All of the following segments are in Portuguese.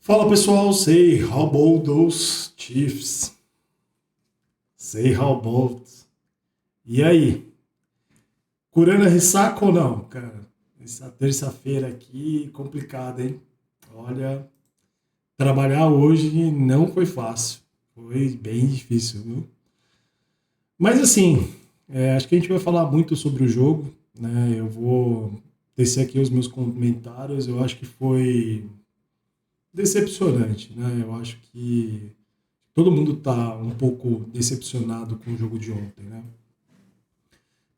Fala pessoal, say how about those Chiefs? Say how about. E aí? Curando a ressaca ou não, cara? Essa terça-feira aqui, complicada, hein? Olha, trabalhar hoje não foi fácil. Foi bem difícil, viu? Mas assim, acho que a gente vai falar muito sobre o jogo, né? Eu vou tecer aqui os meus comentários. Eu acho que foi decepcionante, né? Eu acho que todo mundo está um pouco decepcionado com o jogo de ontem, né?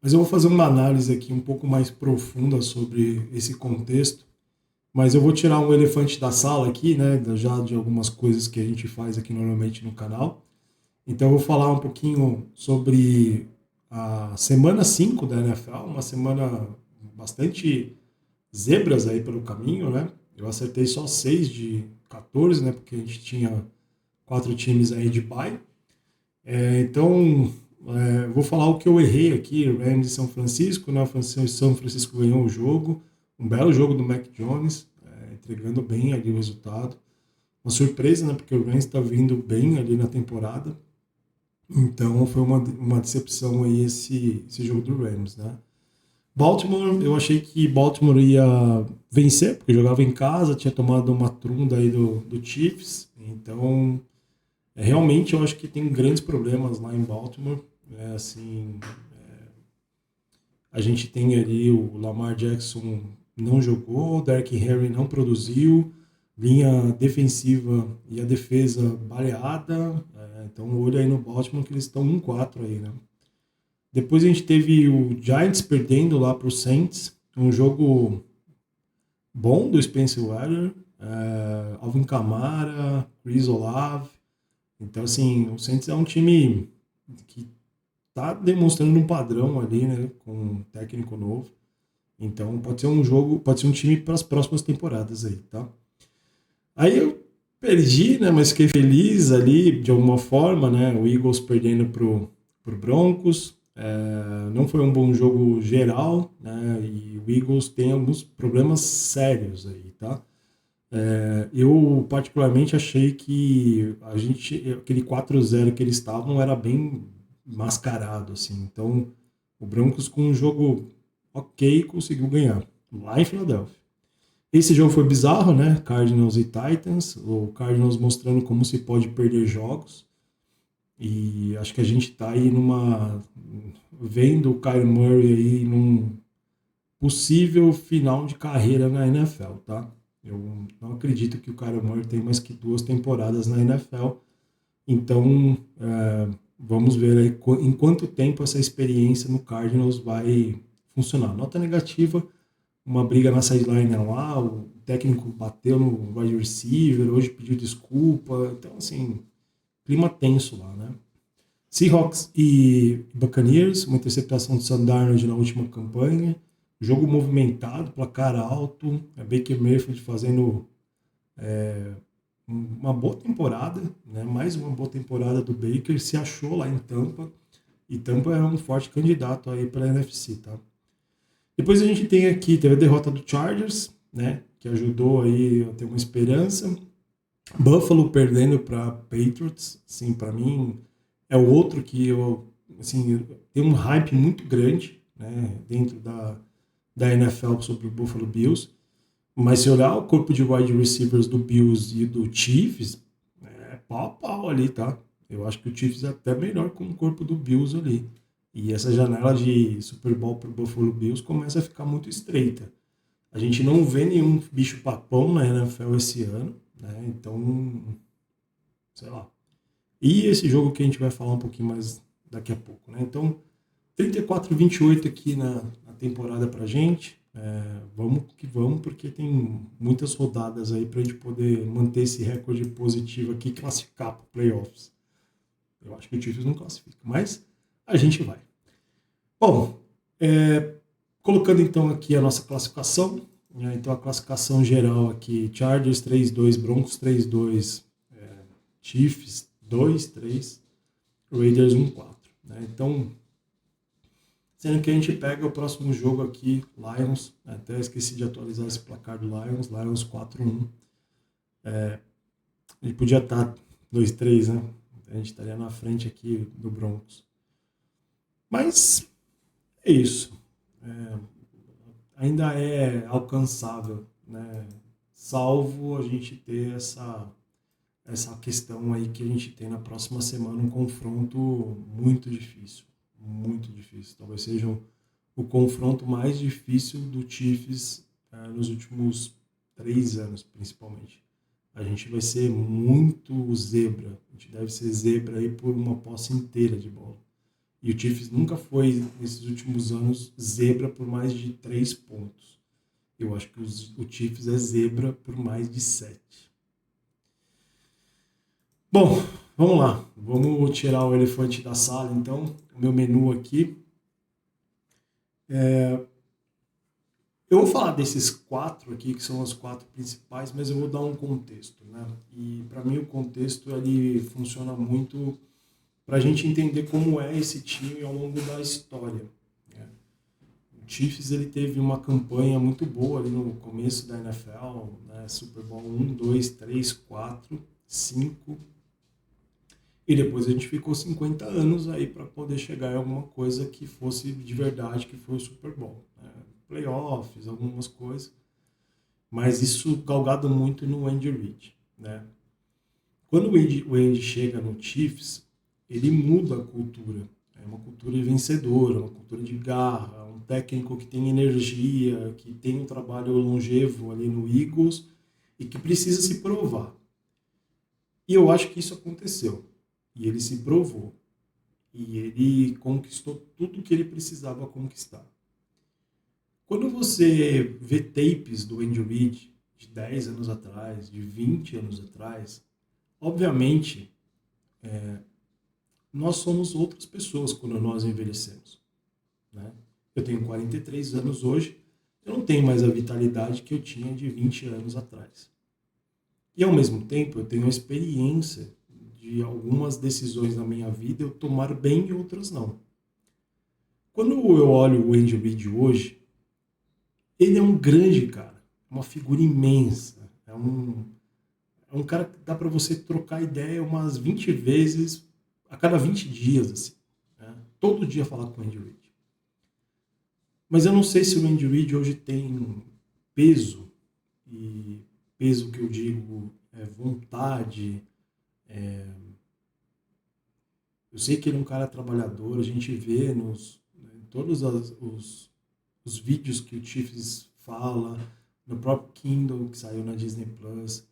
Mas eu vou fazer uma análise aqui um pouco mais profunda sobre esse contexto, mas eu vou tirar um elefante da sala aqui, né, já de algumas coisas que a gente faz aqui normalmente no canal. Então eu vou falar um pouquinho sobre a semana 5 da NFL, uma semana bastante zebras aí pelo caminho, né? Eu acertei só 6 de 14, né, porque a gente tinha 4 times aí de bye. Então, vou falar o que eu errei aqui, Rams e São Francisco, né? O São Francisco ganhou o jogo, um belo jogo do Mac Jones, entregando bem ali o resultado. Uma surpresa, né? Porque o Rams está vindo bem ali na temporada. Então, foi uma decepção aí esse jogo do Rams, né? Baltimore, eu achei que Baltimore ia vencer, porque jogava em casa, tinha tomado uma trunda aí do Chiefs. Então, realmente eu acho que tem grandes problemas lá em Baltimore. Assim, a gente tem ali o Lamar Jackson não jogou, o Derrick Henry não produziu, linha defensiva e a defesa baleada. Então, olho aí no Baltimore que eles estão 1-4 aí, né? Depois a gente teve o Giants perdendo lá para o Saints, um jogo bom do Spencer Rattler, Alvin Kamara, Chris Olave. Então, assim, o Saints é um time que tá demonstrando um padrão ali, né, com um técnico novo. Então pode ser um jogo, pode ser um time para as próximas temporadas aí, tá? Aí eu perdi, né, mas fiquei feliz ali de alguma forma, né? O Eagles perdendo pro Broncos. Não foi um bom jogo geral, né? E o Eagles tem alguns problemas sérios aí, tá? Eu particularmente achei que aquele 4-0 que eles estavam era bem mascarado, assim. Então, o Broncos com um jogo ok conseguiu ganhar lá em Filadélfia. Esse jogo foi bizarro, né? Cardinals e Titans. O Cardinals mostrando como se pode perder jogos. E acho que a gente tá aí vendo o Kyler Murray aí num possível final de carreira na NFL, tá? Eu não acredito que o Kyler Murray tem mais que 2 temporadas na NFL. Então, vamos ver aí em quanto tempo essa experiência no Cardinals vai funcionar. Nota negativa, uma briga na sideline lá, o técnico bateu no wide receiver, hoje pediu desculpa. Então, assim, clima tenso lá, né? Seahawks e Buccaneers, uma interceptação de Sam Darnold na última campanha. Jogo movimentado, placar alto. Baker Mayfield fazendo uma boa temporada, né? Mais uma boa temporada do Baker. Se achou lá em Tampa. E Tampa é um forte candidato aí para a NFC, tá? Depois a gente tem aqui, teve a derrota do Chargers, né? Que ajudou aí a ter uma esperança. Buffalo perdendo para Patriots, sim, para mim é o outro que eu, assim, tem um hype muito grande, né, dentro da NFL sobre o Buffalo Bills. Mas se olhar o corpo de wide receivers do Bills e do Chiefs, é pau a pau ali, tá? Eu acho que o Chiefs é até melhor com o corpo do Bills ali. E essa janela de Super Bowl para o Buffalo Bills começa a ficar muito estreita. A gente não vê nenhum bicho papão na NFL esse ano, né? Então, sei lá. E esse jogo que a gente vai falar um pouquinho mais daqui a pouco, né? Então, 34-28 aqui na temporada pra gente. Vamos que vamos, porque tem muitas rodadas aí pra gente poder manter esse recorde positivo aqui e classificar para playoffs. Eu acho que o Chiefs não classifica, mas a gente vai. Bom, colocando então aqui a nossa classificação, né? Então a classificação geral aqui, Chargers 3-2, Broncos 3-2, Chiefs 2-3, Raiders 1-4. Né? Então, sendo que a gente pega o próximo jogo aqui, Lions, até esqueci de atualizar esse placar do Lions 4-1. Ele podia estar 2-3, né? A gente estaria na frente aqui do Broncos. Mas é isso. É, ainda é alcançável, né? Salvo a gente ter essa questão aí que a gente tem na próxima semana, um confronto muito difícil. Muito difícil. Talvez seja o confronto mais difícil do Chiefs nos últimos 3 anos, principalmente. A gente vai ser muito zebra. A gente deve ser zebra aí por uma posse inteira de bola. E o Chiefs nunca foi, nesses últimos anos, zebra por mais de 3 pontos. Eu acho que o Chiefs é zebra por mais de 7. Bom, vamos lá. Vamos tirar o elefante da sala, então. O meu menu aqui. Eu vou falar desses 4 aqui, que são os 4 principais, mas eu vou dar um contexto, né? E para mim o contexto ele funciona muito para a gente entender como é esse time ao longo da história, né? O Chiefs ele teve uma campanha muito boa ali no começo da NFL, né? Super Bowl 1, 2, 3, 4, 5. E depois a gente ficou 50 anos aí para poder chegar em alguma coisa que fosse de verdade, que foi o Super Bowl, né? Playoffs, algumas coisas. Mas isso galgado muito no Andy Reid, né? Quando o Andy chega no Chiefs, ele muda a cultura. É uma cultura vencedora, uma cultura de garra, um técnico que tem energia, que tem um trabalho longevo ali no Eagles e que precisa se provar. E eu acho que isso aconteceu. E ele se provou. E ele conquistou tudo que ele precisava conquistar. Quando você vê tapes do Andy Reid de 10 anos atrás, de 20 anos atrás, obviamente nós somos outras pessoas quando nós envelhecemos, né? Eu tenho 43 anos hoje, eu não tenho mais a vitalidade que eu tinha de 20 anos atrás. E ao mesmo tempo eu tenho a experiência de algumas decisões na minha vida eu tomar bem e outras não. Quando eu olho o Andy Reid hoje, ele é um grande cara, uma figura imensa, é um cara que dá para você trocar ideia umas 20 vezes a cada 20 dias, assim, né? Todo dia falar com o Andy Reid. Mas eu não sei se o Andy Reid hoje tem peso, e peso que eu digo é vontade. Eu sei que ele é um cara trabalhador, a gente vê em todos os vídeos que o Chiefs fala, no próprio Kindle que saiu na Disney Plus,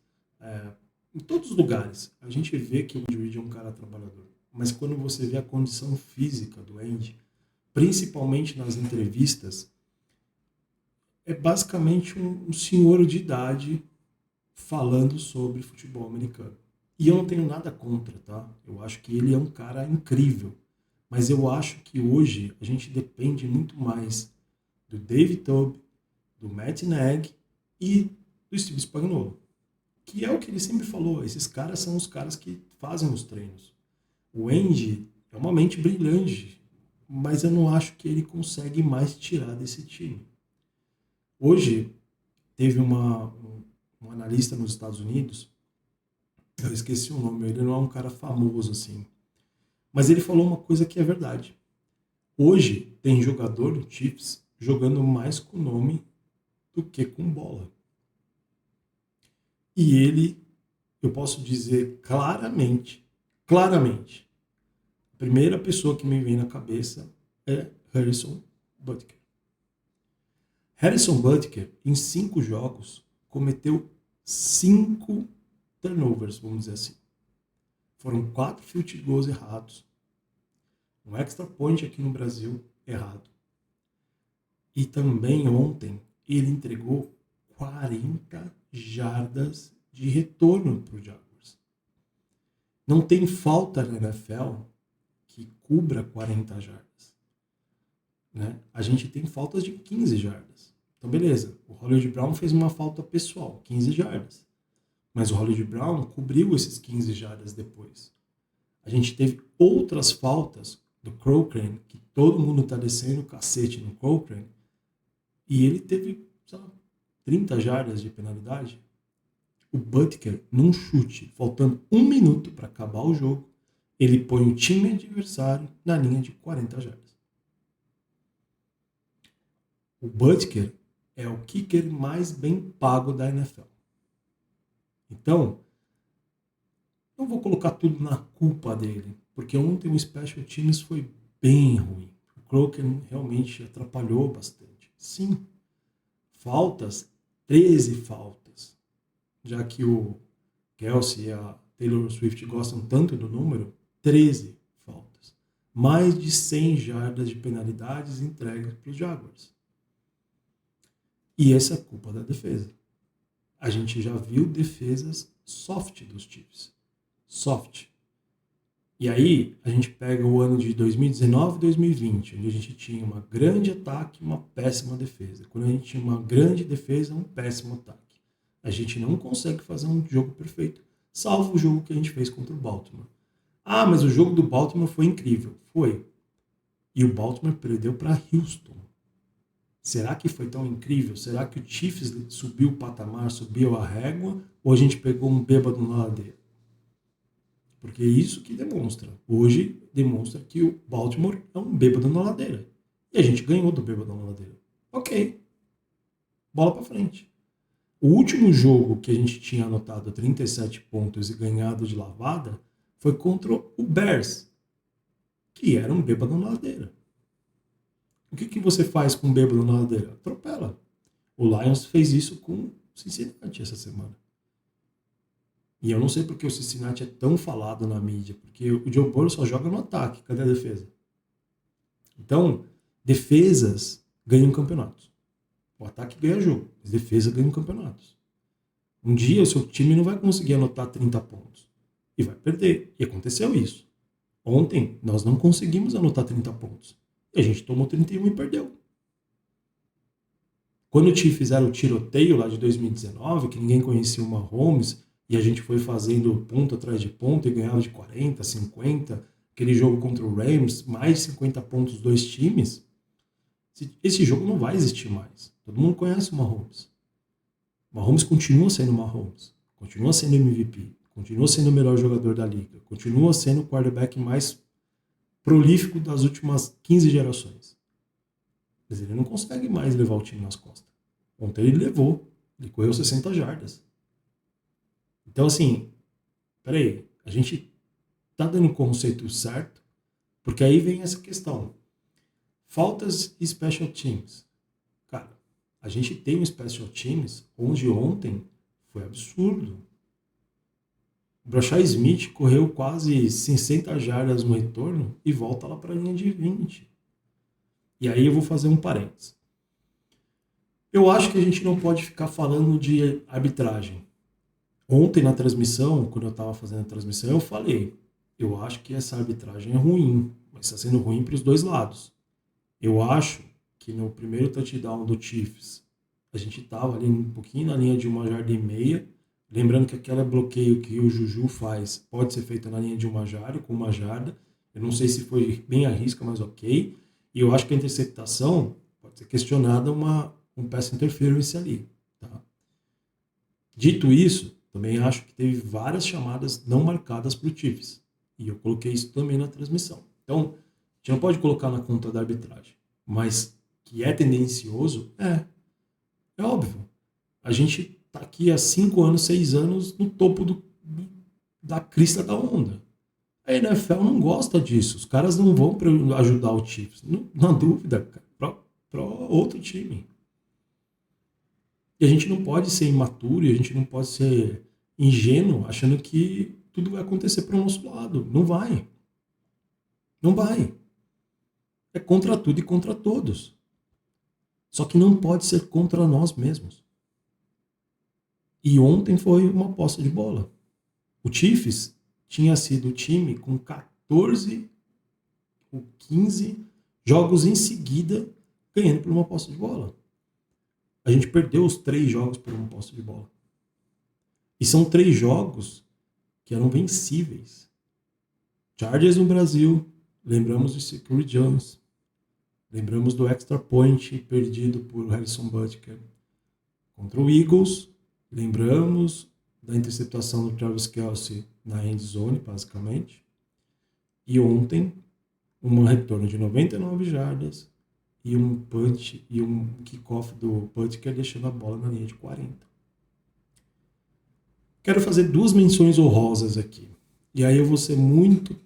em todos os lugares, a gente vê que o Andy Reid é um cara trabalhador. Mas quando você vê a condição física do Andy, principalmente nas entrevistas, é basicamente um senhor de idade falando sobre futebol americano. E eu não tenho nada contra, tá? Eu acho que ele é um cara incrível. Mas eu acho que hoje a gente depende muito mais do David Toub, do Matt Nagy e do Steve Spagnuolo. Que é o que ele sempre falou, esses caras são os caras que fazem os treinos. O Andy é uma mente brilhante, mas eu não acho que ele consegue mais tirar desse time. Hoje, teve um analista nos Estados Unidos, eu esqueci o nome, ele não é um cara famoso assim, mas ele falou uma coisa que é verdade. Hoje, tem jogador do Chiefs jogando mais com nome do que com bola. E ele, eu posso dizer claramente, a primeira pessoa que me vem na cabeça é Harrison Butker. Harrison Butker, em 5 jogos, cometeu 5 turnovers, vamos dizer assim. Foram 4 field goals errados, um extra point aqui no Brasil errado. E também ontem ele entregou 40 jardas de retorno para o Jaguars. Não tem falta na NFL que cubra 40 jardas, né? A gente tem faltas de 15 jardas. Então, beleza, o Hollywood Brown fez uma falta pessoal, 15 jardas. Mas o Hollywood Brown cobriu esses 15 jardas depois. A gente teve outras faltas do Cochrane, que todo mundo está descendo o cacete no Cochrane, e ele teve, sei lá, 30 jardas de penalidade. O Butker, num chute, faltando 1 minuto para acabar o jogo, ele põe o time adversário na linha de 40 jardas. O Butker é o kicker mais bem pago da NFL. Então, não vou colocar tudo na culpa dele, porque ontem o Special Teams foi bem ruim. O Croker realmente atrapalhou bastante. Sim, faltas, 13 faltas. Já que o Kelsey e a Taylor Swift gostam tanto do número, 13 faltas. Mais de 100 jardas de penalidades entregues para os Jaguars. E essa é a culpa da defesa. A gente já viu defesas soft dos Chiefs. Soft. E aí, a gente pega o ano de 2019 e 2020, onde a gente tinha uma grande ataque e uma péssima defesa. Quando a gente tinha uma grande defesa, um péssimo ataque. A gente não consegue fazer um jogo perfeito, salvo o jogo que a gente fez contra o Baltimore. Ah, mas o jogo do Baltimore foi incrível. Foi. E o Baltimore perdeu para Houston. Será que foi tão incrível? Será que o Chiefs subiu o patamar, subiu a régua? Ou a gente pegou um bêbado na ladeira? Porque é isso que demonstra. Hoje demonstra que o Baltimore é um bêbado na ladeira. E a gente ganhou do bêbado na ladeira. Ok. Bola pra frente. O último jogo que a gente tinha anotado 37 pontos e ganhado de lavada foi contra o Bears, que era um bêbado na ladeira. O que você faz com um bêbado na ladeira? Atropela. O Lions fez isso com o Cincinnati essa semana. E eu não sei porque o Cincinnati é tão falado na mídia, porque o Joe Burrow só joga no ataque. Cadê a defesa? Então, defesas ganham campeonatos. O ataque ganha jogo, mas defesa ganha campeonatos. Um dia o seu time não vai conseguir anotar 30 pontos e vai perder. E aconteceu isso. Ontem nós não conseguimos anotar 30 pontos. E a gente tomou 31 e perdeu. Quando fizeram o tiroteio lá de 2019, que ninguém conhecia o Mahomes, e a gente foi fazendo ponto atrás de ponto e ganhava de 40, 50, aquele jogo contra o Rams, mais 50 pontos dos dois times, esse jogo não vai existir mais. Todo mundo conhece o Mahomes. O Mahomes continua sendo o Mahomes, continua sendo MVP, continua sendo o melhor jogador da liga, continua sendo o quarterback mais prolífico das últimas 15 gerações. Mas ele não consegue mais levar o time nas costas. Ontem ele levou, ele correu 60 jardas. Então, assim, peraí, a gente tá dando o conceito certo, porque aí vem essa questão. Faltas e special teams. Cara, a gente tem um special teams onde ontem foi absurdo. O Brashad Smith correu quase 60 jardas no retorno e volta lá para a linha de 20. E aí eu vou fazer um parênteses. Eu acho que a gente não pode ficar falando de arbitragem. Ontem na transmissão, quando eu estava fazendo a transmissão, eu falei, eu acho que essa arbitragem é ruim, mas está sendo ruim para os dois lados. Eu acho que no primeiro touchdown do Chiefs, a gente estava ali um pouquinho na linha de 1,5 jarda, lembrando que aquele bloqueio que o Juju faz pode ser feito na linha de 1 jarda, com 1 jarda. Eu não sei se foi bem a risca, mas ok. E eu acho que a interceptação pode ser questionada um pass interference ali. Tá? Dito isso, também acho que teve várias chamadas não marcadas para o Chiefs. E eu coloquei isso também na transmissão. Então, a gente não pode colocar na conta da arbitragem. Mas que é tendencioso, é óbvio. A gente está aqui há 5 anos, 6 anos, no topo da crista da onda. A NFL não gosta disso. Os caras não vão para ajudar o Chiefs. Não, na dúvida, para outro time. E a gente não pode ser imaturo e a gente não pode ser ingênuo achando que tudo vai acontecer para o nosso lado. Não vai. Não vai. É contra tudo e contra todos. Só que não pode ser contra nós mesmos. E ontem foi uma posse de bola. O Chiefs tinha sido o time com 14 ou 15 jogos em seguida ganhando por uma posse de bola. A gente perdeu os 3 jogos por uma posse de bola. E são 3 jogos que eram vencíveis. Chargers no Brasil, lembramos do Security Jones, lembramos do extra point perdido por Harrison Butker. Contra o Eagles, lembramos da interceptação do Travis Kelce na end zone, basicamente. E ontem, um retorno de 99 jardas e um punch e um kickoff do Butker deixando a bola na linha de 40. Quero fazer duas menções honrosas aqui. E aí eu vou ser muito,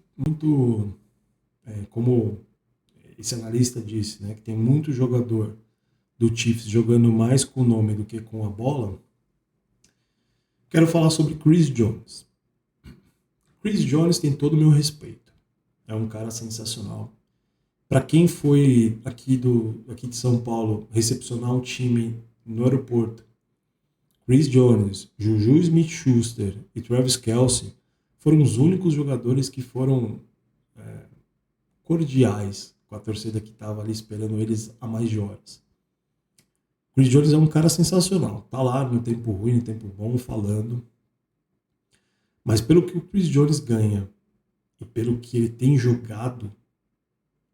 como esse analista disse, né, que tem muito jogador do Chiefs jogando mais com o nome do que com a bola. Quero falar sobre Chris Jones. Chris Jones tem todo o meu respeito. É um cara sensacional. Para quem foi aqui de São Paulo recepcionar um time no aeroporto, Chris Jones, Juju Smith-Schuster e Travis Kelce foram os únicos jogadores que foram cordiais com a torcida que estava ali esperando eles há mais de horas. Chris Jones é um cara sensacional. Tá lá no tempo ruim, no tempo bom, falando. Mas pelo que o Chris Jones ganha e pelo que ele tem jogado,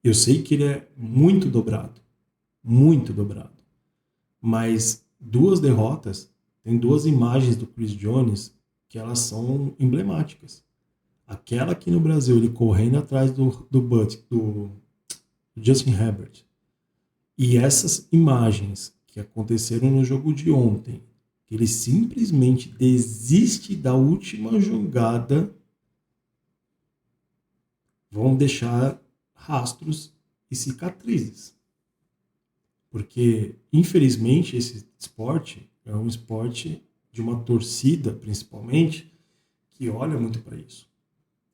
eu sei que ele é muito dobrado. Muito dobrado. Mas duas derrotas, tem duas imagens do Chris Jones que elas são emblemáticas. Aquela aqui no Brasil, ele correndo atrás do Justin Herbert. E essas imagens que aconteceram no jogo de ontem, que ele simplesmente desiste da última jogada, vão deixar rastros e cicatrizes. Porque, infelizmente, esse esporte é um esporte de uma torcida, principalmente, que olha muito para isso.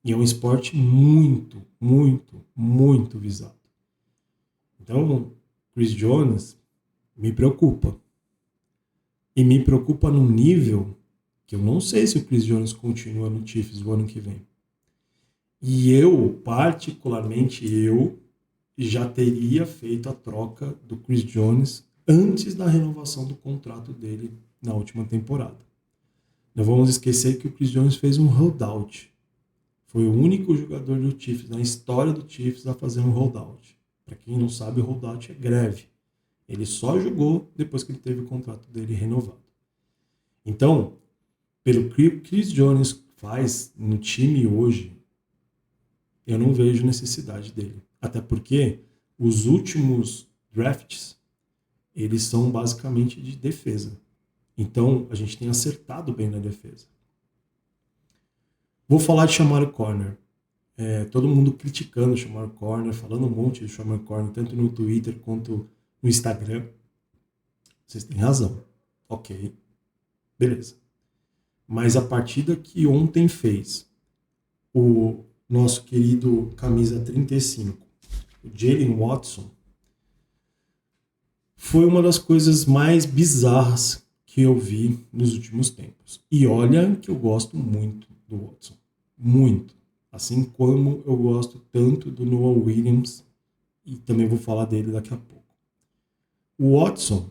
E é um esporte muito, muito, muito visado. Então, Chris Jones me preocupa. E me preocupa num nível que eu não sei se o Chris Jones continua no Chiefs o ano que vem. E eu, particularmente já teria feito a troca do Chris Jones antes da renovação do contrato dele na última temporada. Não vamos esquecer que o Chris Jones fez um holdout. Foi o único jogador do Chiefs, na história do Chiefs, a fazer um holdout. Para quem não sabe, o holdout é greve. Ele só jogou depois que ele teve o contrato dele renovado. Então, pelo que o Chris Jones faz no time hoje, eu não vejo necessidade dele. Até porque os últimos drafts, eles são basicamente de defesa. Então, a gente tem acertado bem na defesa. Vou falar de Shamar Corner. Todo mundo criticando o Shamar Corner, falando um monte de Shamar Corner, tanto no Twitter quanto no Instagram. Vocês têm razão. Ok. Beleza. Mas a partida que ontem fez o nosso querido camisa 35, o Jaylen Watson, foi uma das coisas mais bizarras que eu vi nos últimos tempos. E olha que eu gosto muito do Watson. Muito. Assim como eu gosto tanto do Noah Williams, e também vou falar dele daqui a pouco. O Watson,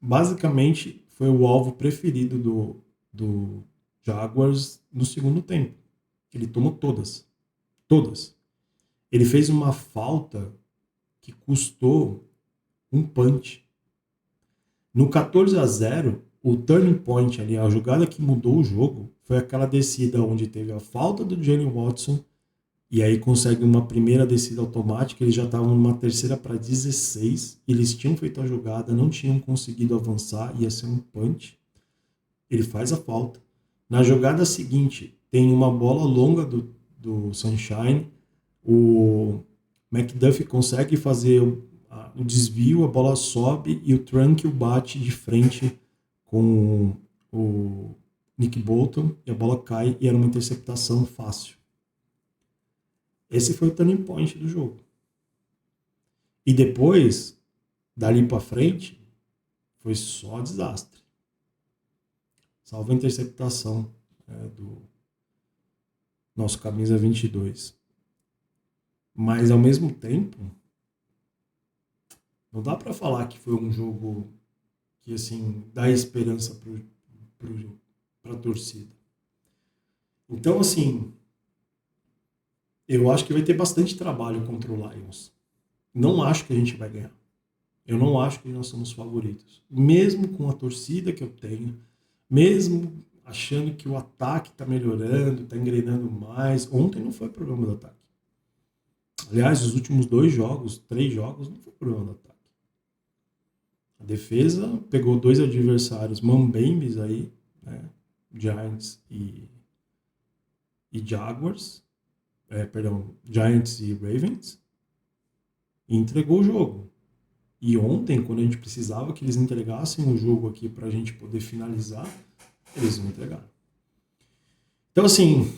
basicamente, foi o alvo preferido do Jaguars no segundo tempo. Ele tomou todas. Todas. Ele fez uma falta que custou um punch. No 14-0, o turning point ali, a jogada que mudou o jogo, foi aquela descida onde teve a falta do Jaylen Watson e aí consegue uma primeira descida automática. Eles já estavam numa terceira para 16, eles tinham feito a jogada, não tinham conseguido avançar, ia ser um punch. Ele faz a falta. Na jogada seguinte, tem uma bola longa do Sunshine, o McDuffie consegue fazer o desvio, a bola sobe e o Tranquill bate de frente com o Nick Bolton e a bola cai e era uma interceptação fácil. Esse foi o turning point do jogo. E depois, dali para frente, foi só desastre. Salvo a interceptação do nosso camisa 22. Mas, ao mesmo tempo, não dá para falar que foi um jogo que, assim, dá esperança para a torcida. Então, assim, eu acho que vai ter bastante trabalho contra o Lions. Não acho que a gente vai ganhar. Eu não acho que nós somos favoritos. Mesmo com a torcida que eu tenho, mesmo achando que o ataque está melhorando, está engrenando mais. Ontem não foi problema do ataque. Aliás, os últimos 3 jogos, não foi problema do ataque. A defesa pegou 2 adversários mambembes aí, né? Giants e Jaguars, Giants e Ravens, e entregou o jogo. E ontem, quando a gente precisava que eles entregassem o jogo aqui para a gente poder finalizar, eles não entregaram. Então, assim,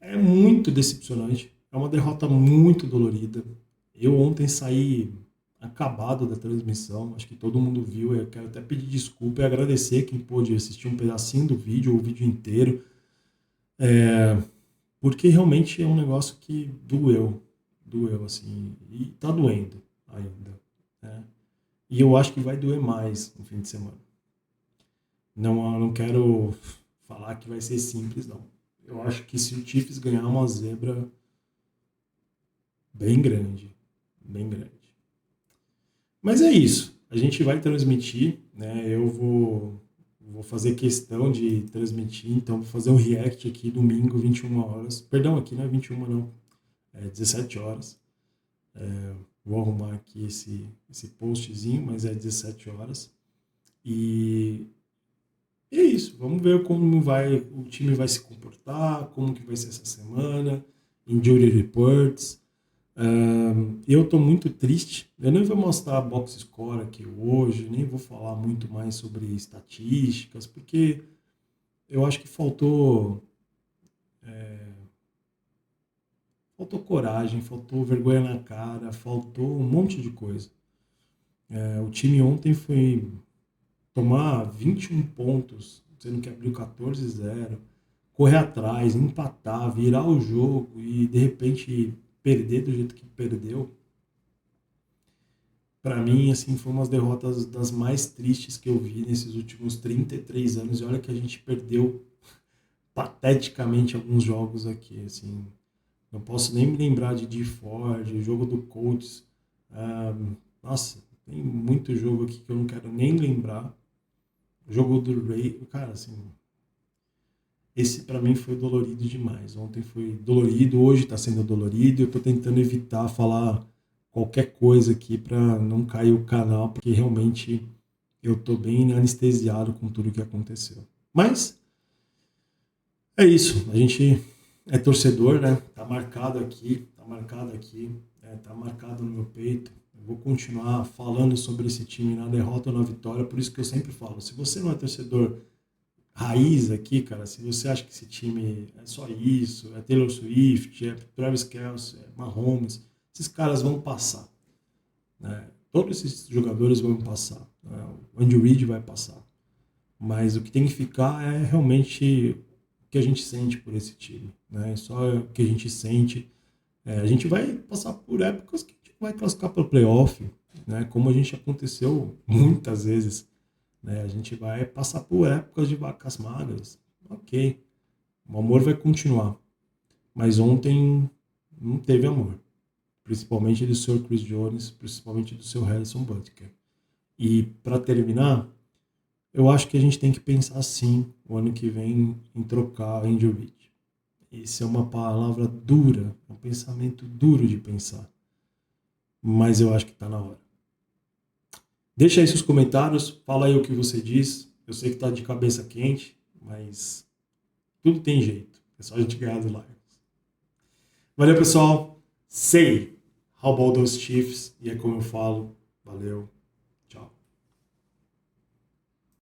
é muito decepcionante. É uma derrota muito dolorida. Eu ontem saí acabado da transmissão. Acho que todo mundo viu. Eu quero até pedir desculpa e agradecer quem pôde assistir um pedacinho do vídeo ou o vídeo inteiro. Porque realmente é um negócio que doeu. Doeu, assim. E tá doendo ainda, né? E eu acho que vai doer mais no fim de semana. Não quero falar que vai ser simples, não. Eu acho que se o Chiefs ganhar uma zebra bem grande, bem grande. Mas é isso. A gente vai transmitir, né? Eu vou fazer questão de transmitir, então vou fazer um react aqui domingo, 21 horas. Perdão, aqui não é 21 não, é 17 horas. Vou arrumar aqui esse postzinho, mas é 17 horas. E é isso. Vamos ver como o time vai se comportar, como que vai ser essa semana, injury reports. Eu estou muito triste. Eu nem vou mostrar a box score aqui hoje, nem vou falar muito mais sobre estatísticas, porque eu acho que faltou coragem, faltou vergonha na cara, faltou um monte de coisa. O time ontem foi tomar 21 pontos, sendo que abriu 14-0, correr atrás, empatar, virar o jogo e de repente perder do jeito que perdeu. Para mim, assim, foi uma das derrotas das mais tristes que eu vi nesses últimos 33 anos. E olha que a gente perdeu pateticamente alguns jogos aqui, assim. Não posso nem me lembrar de Dee Ford, o jogo do Colts. Nossa, tem muito jogo aqui que eu não quero nem lembrar. O jogo do Ray, cara, assim, esse para mim foi dolorido demais. Ontem foi dolorido, hoje está sendo dolorido. Eu estou tentando evitar falar qualquer coisa aqui para não cair o canal, porque realmente eu estou bem anestesiado com tudo que aconteceu. Mas é isso, a gente é torcedor, né? Tá marcado aqui, tá marcado no meu peito. Eu vou continuar falando sobre esse time na derrota ou na vitória, por isso que eu sempre falo, se você não é torcedor raiz aqui, cara, se você acha que esse time é só isso, é Taylor Swift, é Travis Kelce, é Mahomes, esses caras vão passar, né? Todos esses jogadores vão passar, né? O Andy Reid vai passar, mas o que tem que ficar é realmente o que a gente sente por esse time, né? Só o que a gente sente. A gente vai passar por épocas que a gente vai classificar para o playoff, né? Como a gente aconteceu muitas vezes, né? A gente vai passar por épocas de vacas magras, ok. O amor vai continuar, mas ontem não teve amor, principalmente do Sr. Chris Jones, principalmente do Sr. Harrison Butker. E para terminar, eu acho que a gente tem que pensar sim, o ano que vem, em trocar Andy Reid. Isso é uma palavra dura, um pensamento duro de pensar, mas eu acho que está na hora. Deixa aí seus comentários, fala aí o que você diz. Eu sei que está de cabeça quente, mas tudo tem jeito. É só a gente ganhar do Lions. Valeu, pessoal. Say, how about those Chiefs? E é como eu falo. Valeu.